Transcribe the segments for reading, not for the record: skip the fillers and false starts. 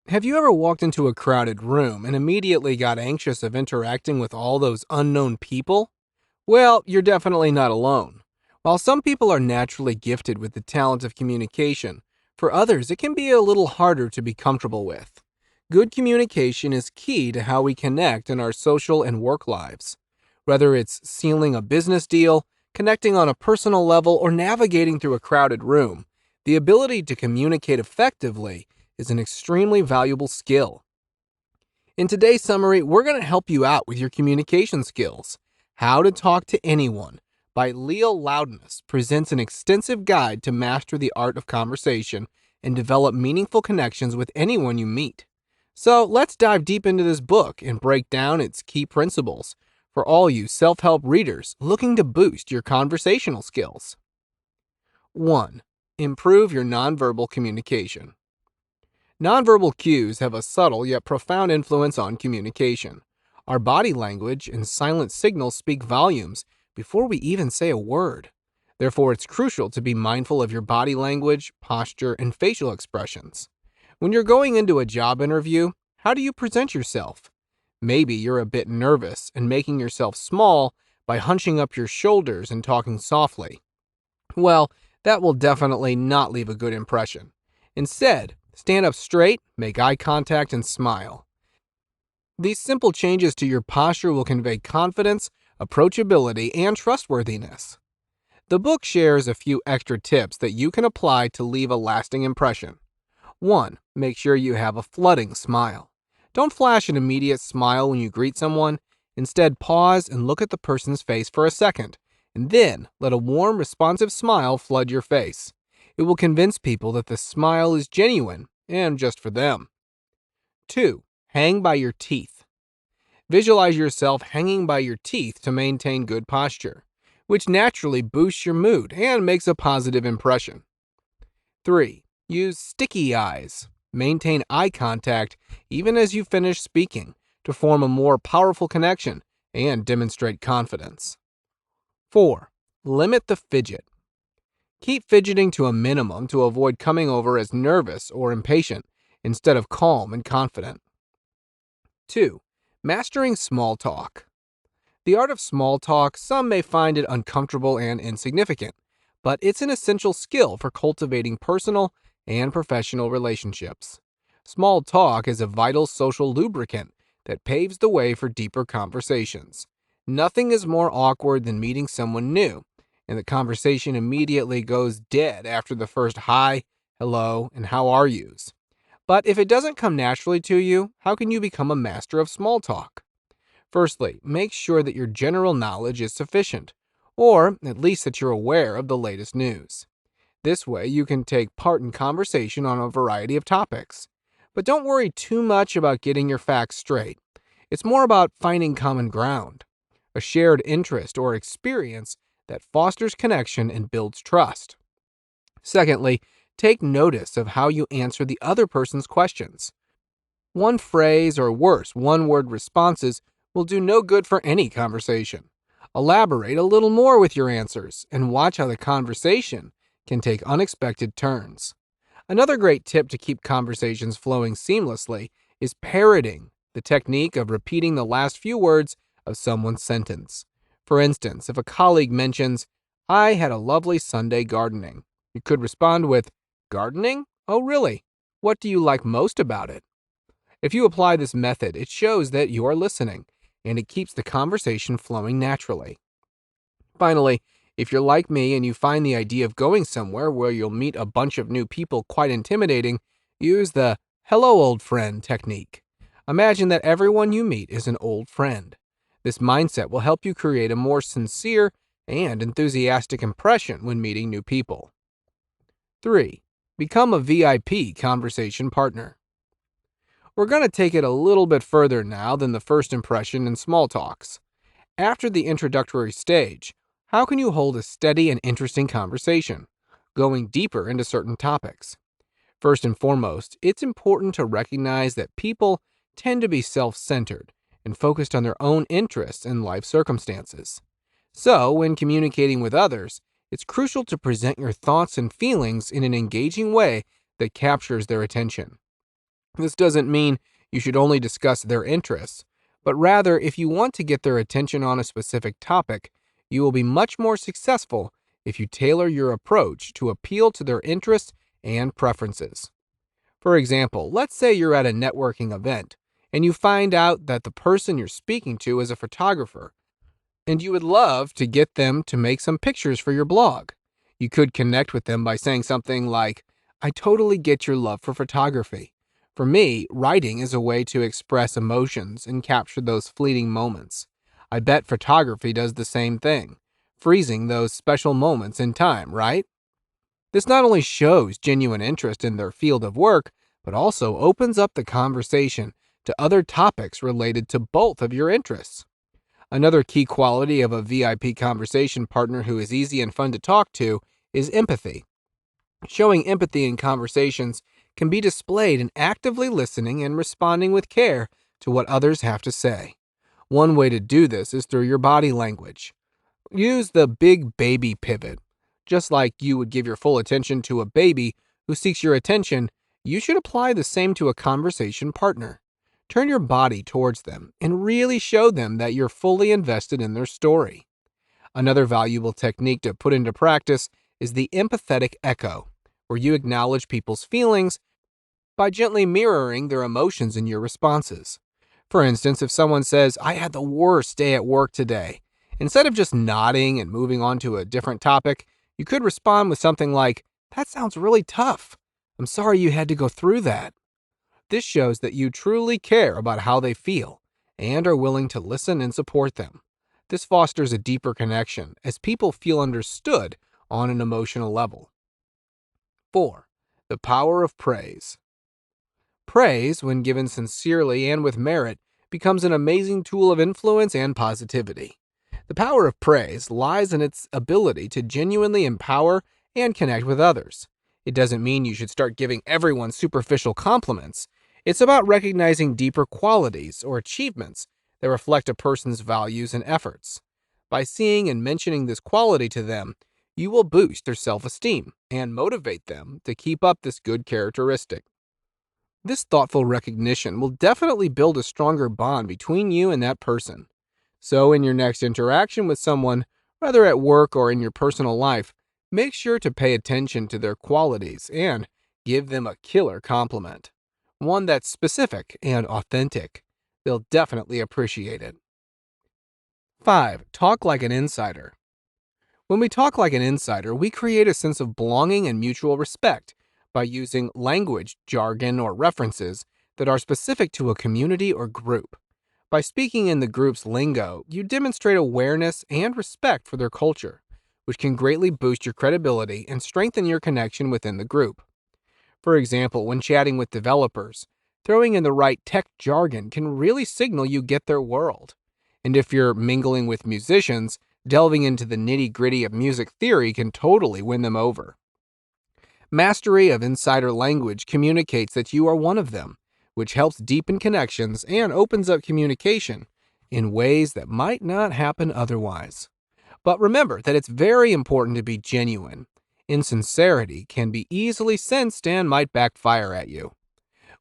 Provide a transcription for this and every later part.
Have you ever walked into a crowded room and immediately got anxious of interacting with all those unknown people? Well, you're definitely not alone. While some people are naturally gifted with the talent of communication, for others it can be a little harder to be comfortable with. Good communication is key to how we connect in our social and work lives. Whether it's sealing a business deal, connecting on a personal level, or navigating through a crowded room, the ability to communicate effectively is an extremely valuable skill. In today's summary, we're going to help you out with your communication skills. How to Talk to Anyone by Leil Lowndes presents an extensive guide to master the art of conversation and develop meaningful connections with anyone you meet. So let's dive deep into this book and break down its key principles for all you self-help readers looking to boost your conversational skills. 1. Improve your nonverbal communication. Nonverbal cues have a subtle yet profound influence on communication. Our body language and silent signals speak volumes before we even say a word. Therefore, it's crucial to be mindful of your body language, posture, and facial expressions. When you're going into a job interview, how do you present yourself? Maybe you're a bit nervous and making yourself small by hunching up your shoulders and talking softly. Well, that will definitely not leave a good impression. Instead, stand up straight, make eye contact, and smile. These simple changes to your posture will convey confidence, approachability, and trustworthiness. The book shares a few extra tips that you can apply to leave a lasting impression. 1. Make sure you have a flooding smile. Don't flash an immediate smile when you greet someone. Instead, pause and look at the person's face for a second, and then let a warm, responsive smile flood your face. It will convince people that the smile is genuine and just for them. 2. Hang by your teeth. Visualize yourself hanging by your teeth to maintain good posture, which naturally boosts your mood and makes a positive impression. 3. Use sticky eyes. Maintain eye contact even as you finish speaking to form a more powerful connection and demonstrate confidence. 4. Limit the fidget. Keep fidgeting to a minimum to avoid coming over as nervous or impatient instead of calm and confident. 2. Mastering small talk. The art of small talk, some may find it uncomfortable and insignificant, but it's an essential skill for cultivating personal and professional relationships. Small talk is a vital social lubricant that paves the way for deeper conversations. Nothing is more awkward than meeting someone new, and the conversation immediately goes dead after the first hi, hello, and how are yous. But if it doesn't come naturally to you, how can you become a master of small talk? Firstly, make sure that your general knowledge is sufficient, or at least that you're aware of the latest news. This way, you can take part in conversation on a variety of topics. But don't worry too much about getting your facts straight. It's more about finding common ground, a shared interest or experience that fosters connection and builds trust. Secondly, take notice of how you answer the other person's questions. One phrase or worse, one-word responses will do no good for any conversation. Elaborate a little more with your answers and watch how the conversation can take unexpected turns. Another great tip to keep conversations flowing seamlessly is parroting, the technique of repeating the last few words of someone's sentence. For instance, if a colleague mentions, "I had a lovely Sunday gardening," you could respond with, "Gardening? Oh, really? What do you like most about it?" If you apply this method, it shows that you are listening, and it keeps the conversation flowing naturally. Finally, if you're like me and you find the idea of going somewhere where you'll meet a bunch of new people quite intimidating, use the "hello, old friend" technique. Imagine that everyone you meet is an old friend. This mindset will help you create a more sincere and enthusiastic impression when meeting new people. 3. Become a VIP conversation partner. We're going to take it a little bit further now than the first impression in small talks. After the introductory stage, how can you hold a steady and interesting conversation, going deeper into certain topics? First and foremost, it's important to recognize that people tend to be self-centered and focused on their own interests and life circumstances. So, when communicating with others, it's crucial to present your thoughts and feelings in an engaging way that captures their attention. This doesn't mean you should only discuss their interests, but rather, if you want to get their attention on a specific topic, you will be much more successful if you tailor your approach to appeal to their interests and preferences. For example, let's say you're at a networking event and you find out that the person you're speaking to is a photographer and you would love to get them to make some pictures for your blog. You could connect with them by saying something like, I totally get your love for photography. For me, writing is a way to express emotions and capture those fleeting moments. I bet photography does the same thing, freezing those special moments in time, right? This not only shows genuine interest in their field of work, but also opens up the conversation to other topics related to both of your interests. Another key quality of a VIP conversation partner who is easy and fun to talk to is empathy. Showing empathy in conversations can be displayed in actively listening and responding with care to what others have to say. One way to do this is through your body language. Use the big baby pivot. Just like you would give your full attention to a baby who seeks your attention, you should apply the same to a conversation partner. Turn your body towards them and really show them that you're fully invested in their story. Another valuable technique to put into practice is the empathetic echo, where you acknowledge people's feelings by gently mirroring their emotions in your responses. For instance, if someone says, I had the worst day at work today, instead of just nodding and moving on to a different topic, you could respond with something like, that sounds really tough. I'm sorry you had to go through that. This shows that you truly care about how they feel and are willing to listen and support them. This fosters a deeper connection as people feel understood on an emotional level. 4. The power of praise. Praise, when given sincerely and with merit, becomes an amazing tool of influence and positivity. The power of praise lies in its ability to genuinely empower and connect with others. It doesn't mean you should start giving everyone superficial compliments. It's about recognizing deeper qualities or achievements that reflect a person's values and efforts. By seeing and mentioning this quality to them, you will boost their self-esteem and motivate them to keep up this good characteristic. This thoughtful recognition will definitely build a stronger bond between you and that person. So, in your next interaction with someone, whether at work or in your personal life, make sure to pay attention to their qualities and give them a killer compliment. One that's specific and authentic. They'll definitely appreciate it. 5. Talk like an insider. When we talk like an insider, we create a sense of belonging and mutual respect by using language, jargon, or references that are specific to a community or group. By speaking in the group's lingo, you demonstrate awareness and respect for their culture, which can greatly boost your credibility and strengthen your connection within the group. For example, when chatting with developers, throwing in the right tech jargon can really signal you get their world. And if you're mingling with musicians, delving into the nitty-gritty of music theory can totally win them over. Mastery of insider language communicates that you are one of them, which helps deepen connections and opens up communication in ways that might not happen otherwise. But remember that it's very important to be genuine. Insincerity can be easily sensed and might backfire at you.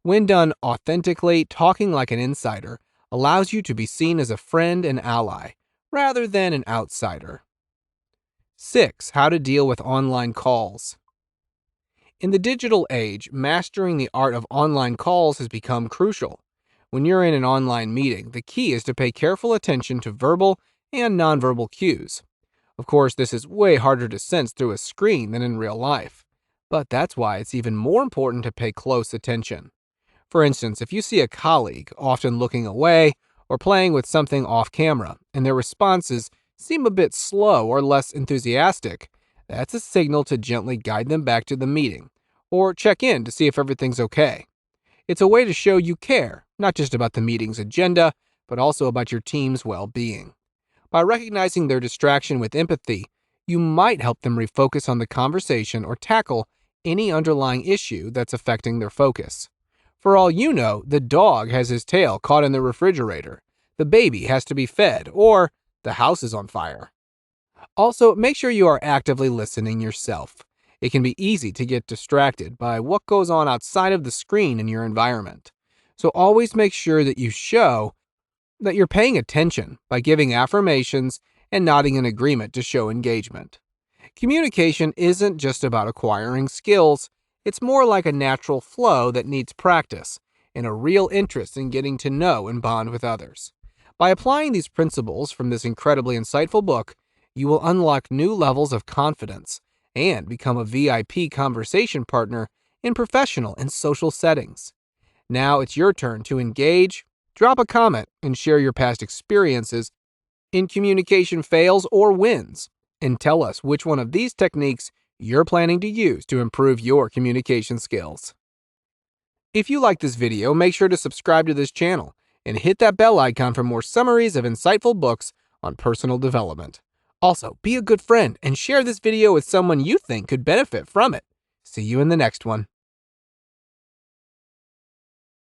When done authentically, talking like an insider allows you to be seen as a friend and ally, rather than an outsider. 6. How to deal with online calls. In the digital age, mastering the art of online calls has become crucial. When you're in an online meeting, the key is to pay careful attention to verbal and nonverbal cues. Of course, this is way harder to sense through a screen than in real life, but that's why it's even more important to pay close attention. For instance, if you see a colleague often looking away or playing with something off camera, and their responses seem a bit slow or less enthusiastic, that's a signal to gently guide them back to the meeting, or check in to see if everything's okay. It's a way to show you care, not just about the meeting's agenda, but also about your team's well-being. By recognizing their distraction with empathy, you might help them refocus on the conversation or tackle any underlying issue that's affecting their focus. For all you know, the dog has his tail caught in the refrigerator, the baby has to be fed, or the house is on fire. Also, make sure you are actively listening yourself. It can be easy to get distracted by what goes on outside of the screen in your environment. So always make sure that you show that you're paying attention by giving affirmations and nodding in agreement to show engagement. Communication isn't just about acquiring skills, it's more like a natural flow that needs practice and a real interest in getting to know and bond with others. By applying these principles from this incredibly insightful book, you will unlock new levels of confidence and become a VIP conversation partner in professional and social settings. Now it's your turn to engage, drop a comment, and share your past experiences in communication fails or wins, and tell us which one of these techniques you're planning to use to improve your communication skills. If you like this video, make sure to subscribe to this channel and hit that bell icon for more summaries of insightful books on personal development. Also, be a good friend and share this video with someone you think could benefit from it. See you in the next one.